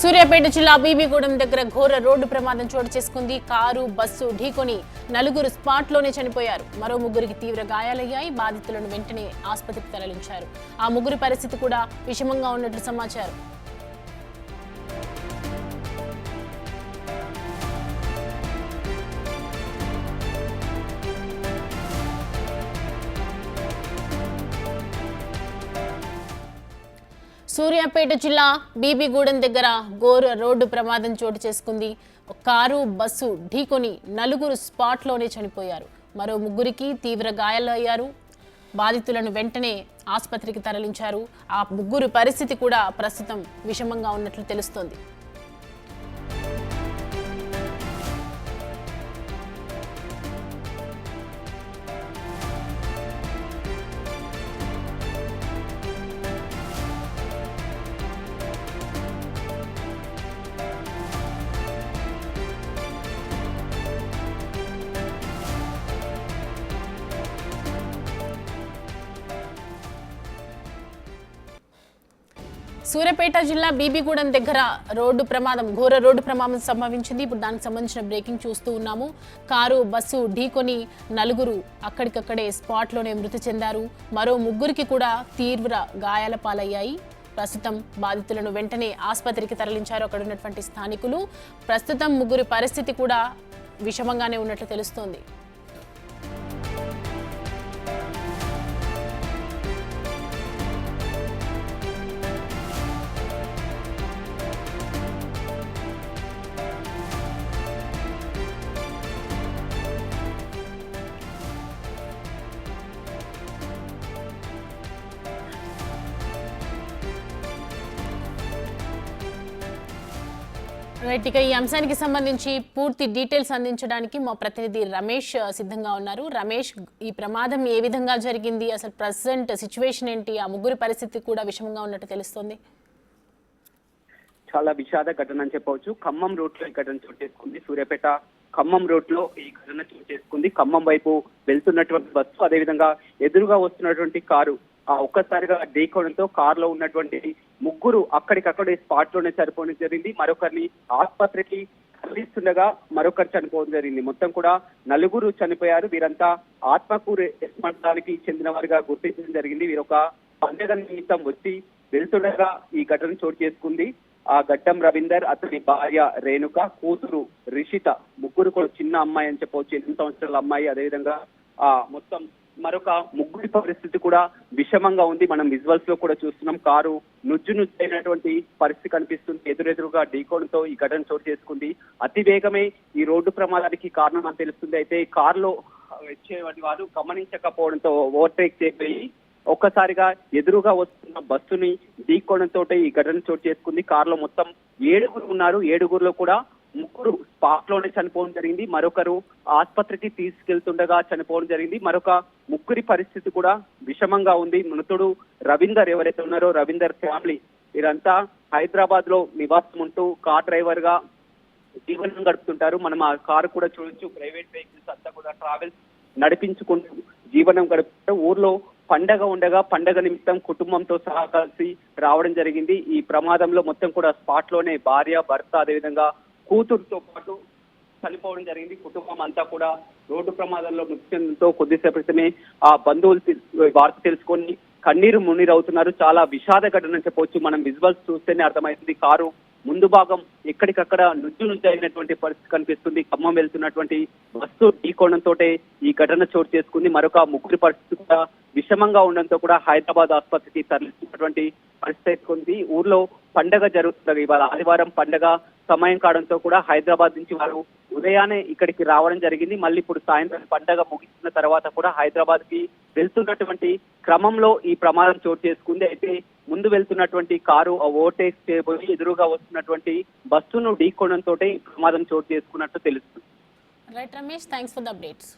సూర్యాపేట జిల్లా బీబీగూడెం దగ్గర ఘోర రోడ్డు ప్రమాదం చోటు చేసుకుంది. కారు బస్సు ఢీకొని నలుగురు స్పాట్లోనే చనిపోయారు. మరో ముగ్గురికి తీవ్ర గాయాలయ్యాయి. బాధితులను వెంటనే ఆసుపత్రికి తరలించారు. ఆ ముగ్గురి పరిస్థితి కూడా విషమంగా ఉన్నట్లు సమాచారం. సూర్యాపేట జిల్లా బీబీగూడెం దగ్గర ఘోర రోడ్డు ప్రమాదం చోటు చేసుకుంది. కారు బస్సు ఢీకొని నలుగురు స్పాట్లోనే చనిపోయారు. మరో ముగ్గురికి తీవ్ర గాయాలయ్యారు. బాధితులను వెంటనే ఆసుపత్రికి తరలించారు. ఆ ముగ్గురు పరిస్థితి కూడా ప్రస్తుతం విషమంగా ఉన్నట్లు తెలుస్తోంది. సూర్యాపేట జిల్లా బీబీగూడెం దగ్గర ఘోర రోడ్డు ప్రమాదం సంభవించింది. ఇప్పుడు దానికి సంబంధించిన బ్రేకింగ్ చూస్తూ ఉన్నాము. కారు బస్సు ఢీకొని నలుగురు అక్కడికక్కడే స్పాట్లోనే మృతి చెందారు. మరో ముగ్గురికి కూడా తీవ్ర గాయాల పాలయ్యాయి. ప్రస్తుతం బాధితులను వెంటనే ఆసుపత్రికి తరలించారు అక్కడ ఉన్నటువంటి స్థానికులు. ప్రస్తుతం ముగ్గురి పరిస్థితి కూడా విషమంగానే ఉన్నట్లు తెలుస్తోంది. రైట్, ఇక ఈ అంశానికి సంబంధించి పూర్తి డీటెయిల్స్ అందించడానికి మా ప్రతినిధి రమేష్ సిద్ధంగా ఉన్నారు. రమేష్, ఈ ప్రమాదం ఏ విధంగా జరిగింది, అసలు ప్రెసెంట్ సిచ్యువేషన్ ఏంటి, ఆ ముగ్గురి పరిస్థితి కూడా విషమంగా ఉన్నట్టు తెలుస్తుంది? చాలా విషాద ఘటన అని చెప్పవచ్చు. ఖమ్మం రోడ్ లో ఈ ఘటన చోటు చేసుకుంది. సూర్యాపేట ఖమ్మం రోడ్ లో ఈ ఘటన చోటు చేసుకుంది. ఖమ్మం వైపు వెళ్తున్నటువంటి బస్సు, అదేవిధంగా ఎదురుగా వస్తున్నటువంటి కారు ఒక్కసారిగా ఢీకోవడంతో కారులో ఉన్నటువంటి ముగ్గురు అక్కడికక్కడే స్పాట్ లోనే చనిపోవడం జరిగింది. మరొకరిని ఆసుపత్రికి తరలిస్తుండగా మరొకరు చనిపోవడం జరిగింది. మొత్తం కూడా నలుగురు చనిపోయారు. వీరంతా ఆత్మకూరు మండలానికి చెందిన వారిగా గుర్తించడం జరిగింది. వీరొక పండుగ నిమిత్తం వచ్చి వెళ్తుండగా ఈ ఘటన చోటు చేసుకుంది. గడ్డం రవీందర్, అతని భార్య రేణుక, కూతురు రిషిత, ముగ్గురు కూడా చిన్న అమ్మాయి అని చెప్పవచ్చు, 8 సంవత్సరాల అమ్మాయి. అదేవిధంగా మొత్తం మరొక ముగ్గురి పరిస్థితి కూడా విషమంగా ఉంది. మనం విజువల్స్ లో కూడా చూస్తున్నాం. కారు నుజ్జునైనటువంటి పరిస్థితి కనిపిస్తుంది. ఎదురెదురుగా ఢీకోవడంతో ఈ ఘటన చోటు చేసుకుంది. అతి వేగమే ఈ రోడ్డు ప్రమాదానికి కారణం అని తెలుస్తుంది. అయితే కారులో వచ్చేవాటి వారు గమనించకపోవడంతో ఓవర్టేక్ చేయబోయి ఒక్కసారిగా ఎదురుగా వస్తున్న బస్సుని ఢీకోవడంతో ఈ ఘటన చోటు చేసుకుంది. కారులో మొత్తం 7 ఉన్నారు. 7గురిలో కూడా ముగ్గురు స్పాట్ లోనే చనిపోవడం జరిగింది. మరొకరు ఆసుపత్రికి తీసుకెళ్తుండగా చనిపోవడం జరిగింది. మరొక ముగ్గురి పరిస్థితి కూడా విషమంగా ఉంది. మృతుడు రవీందర్ ఎవరైతే ఉన్నారో, రవీందర్ ఫ్యామిలీ, వీరంతా హైదరాబాద్ లో నివాసం ఉంటూ కార్ డ్రైవర్ గా జీవనం గడుపుతుంటారు. మనం ఆ కారు కూడా చూడొచ్చు. ప్రైవేట్ వెహికల్స్ అంతా కూడా ట్రావెల్స్ నడిపించుకుంటూ జీవనం గడుపుతుంటారు. ఊర్లో పండగ ఉండగా పండగ నిమిత్తం కుటుంబంతో సహా కలిసి రావడం జరిగింది. ఈ ప్రమాదంలో మొత్తం కూడా స్పాట్ లోనే భార్య, భర్త, అదేవిధంగా కూతురుతో పాటు చనిపోవడం జరిగింది. కుటుంబం అంతా కూడా రోడ్డు ప్రమాదంలో మృతి చెందడంతో కొద్దిసేపు క్రితమే ఆ బంధువులు వార్త తెలుసుకొని కన్నీరు మున్నీరవుతున్నారు. చాలా విషాద ఘటన చెప్పవచ్చు. మనం విజువల్స్ చూస్తేనే అర్థమవుతుంది. కారు ముందు భాగం ఎక్కడికక్కడ నుజ్జు అయినటువంటి పరిస్థితి కనిపిస్తుంది. ఖమ్మం వెళ్తున్నటువంటి బస్సు ఢీకోవడంతో ఈ ఘటన చోటు చేసుకుంది. మరొక ముగ్గురి పరిస్థితి కూడా విషమంగా ఉండడంతో కూడా హైదరాబాద్ ఆసుపత్రికి తరలిస్తున్నటువంటి పరిస్థితి ఉంది. ఊర్లో పండగ జరుగుతుంది. ఇవాళ ఆదివారం పండగ సమయం కావడంతో కూడా హైదరాబాద్ నుంచి వారు ఉదయాన్నే ఇక్కడికి రావడం జరిగింది. మళ్ళీ ఇప్పుడు సాయంత్రం పండగ ముగిసిన తర్వాత కూడా హైదరాబాద్ కి వెళ్తున్నటువంటి క్రమంలో ఈ ప్రమాదం చోటు చేసుకుంది. అయితే ముందు వెళ్తున్నటువంటి కారు ఓవర్టేక్ చేయబోయి ఎదురుగా వస్తున్నటువంటి బస్సును ఢీకోవడంతో ఈ ప్రమాదం చోటు చేసుకున్నట్టు తెలుస్తుంది. Right Ramesh, thanks for the updates.